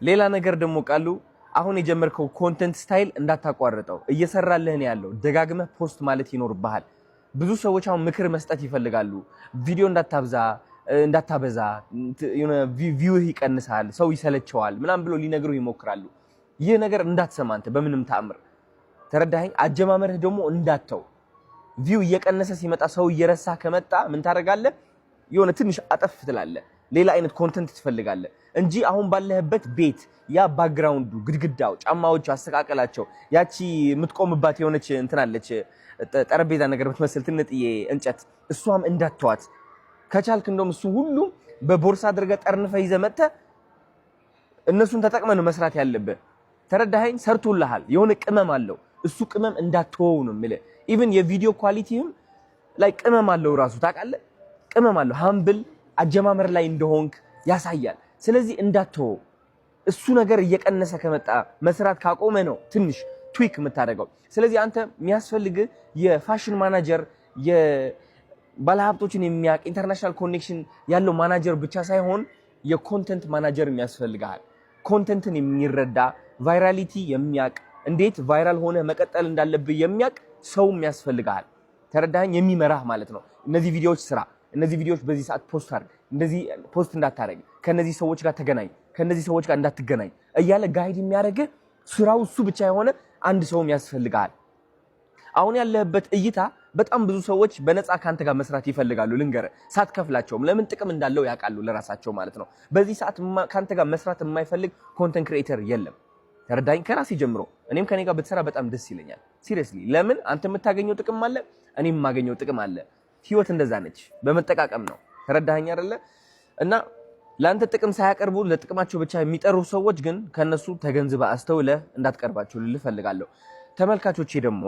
ሌላ ነገር ደግሞ ቃሉ አሁን የጀመርከው ኮንተንት ስታይል እንዳታቋርጠው እየሰራልህ ነው ያለው። ደጋግመህ ፖስት ማለት ይኖርብሃል። ብዙ ሰዎች አሁን ምክር መስጠት ይፈልጋሉ። ቪዲዮ እንዳታበዛ የሆነ ቪውህ ይቀንሳል፣ ሰው ይሰለቸዋል ምናምን ብሎ ሊነግሩ ይሞክራሉ። ይህ ነገር እንዳትሰማ አንተ በምንም ተአምር ተረዳኸኝ። አጀማመርህ ደግሞ እንዳተው ቪው እየቀነሰ ሲመጣ ሰው እየረሳ ከመጣ ምን ታደርጋለህ? የሆነ ትንሽ አጠፍ ትላለህ። ሌላ አይነት ኮንተንት ትፈልጋለህ እንጂ አሁን ባለህበት ቤት ያ ባክግራውንዱ፣ ግድግዳው፣ ጫማዎቹ አስተካከላቸው፣ ያቺ የምትቆምባት የሆነች እንትን አለች ጠረጴዛ ነገር የምትመስል ትንጥዬ እንጨት፣ እሷም እንዳትተዋት ከቻልክ እንደውም እሱ ሁሉ በቦርሳ አድርገህ ጠርንፈህ ይዘህ መጥተህ እነሱን ተጠቅመህ ነው መስራት ያለብህ። ተረዳኸኝ? ሰርቶልሃል። የሆነ ቅመም አለው። እሱ ቅመም እንዳትተወው ነው የምልህ። ኢቭን የቪዲዮ ኳሊቲህም ላይ ቅመም አለው ራሱ ታውቃለህ። ቅመም አለው። ሃምብል አጀማመር ላይ እንደሆንክ ያሳያል። ስለዚህ እንዳትተወው። እሱ ነገር እየቀነሰ ከመጣ መስራት ካቆመ ነው ትንሽ ትዊክ የምታደርገው። ስለዚህ አንተ የሚያስፈልግህ የፋሽን ማናጀር፣ የባለሀብቶችን የሚያውቅ ኢንተርናሽናል ኮኔክሽን ያለው ማናጀር ብቻ ሳይሆን የኮንተንት ማናጀር የሚያስፈልግሃል። ኮንተንትን የሚረዳ ቫይራሊቲ የሚያውቅ እንዴት ቫይራል ሆነ መቀጠል እንዳለብህ የሚያውቅ ሰው የሚያስፈልግሃል። ተረዳኸኝ? የሚመራህ ማለት ነው። እነዚህ ቪዲዮዎች ስራ፣ እነዚህ ቪዲዮዎች በዚህ ሰዓት ፖስት አድርግ፣ እንደዚህ ፖስት እንዳታረግ፣ ከነዚህ ሰዎች ጋር ተገናኝ፣ ከነዚህ ሰዎች ጋር እንዳትገናኝ እያለ ጋይድ የሚያደርግህ ስራው እሱ ብቻ የሆነ አንድ ሰውም ያስፈልግሃል። አሁን ያለህበት እይታ በጣም ብዙ ሰዎች በነፃ ካንተ ጋር መስራት ይፈልጋሉ። ልንገርህ፣ ሳትከፍላቸውም ለምን ጥቅም እንዳለው ያውቃሉ ለራሳቸው ማለት ነው። በዚህ ሰዓት ካንተ ጋር መስራት የማይፈልግ ኮንተንት ክሪኤተር የለም። ተረዳኝ? ከራሴ ጀምሮ እኔም ከኔ ጋር ብትሰራ በጣም ደስ ይለኛል። ሲሪየስሊ። ለምን? አንተ የምታገኘው ጥቅም አለ፣ እኔም የማገኘው ጥቅም አለ። ህይወት እንደዛ ነች፣ በመጠቃቀም ነው። ተረዳኸኝ አይደለ? እና ለአንተ ጥቅም ሳያቀርቡ ለጥቅማቸው ብቻ የሚጠሩ ሰዎች ግን ከነሱ ተገንዝበህ አስተውለህ እንዳትቀርባቸው ልል እፈልጋለሁ። ተመልካቾቼ ደግሞ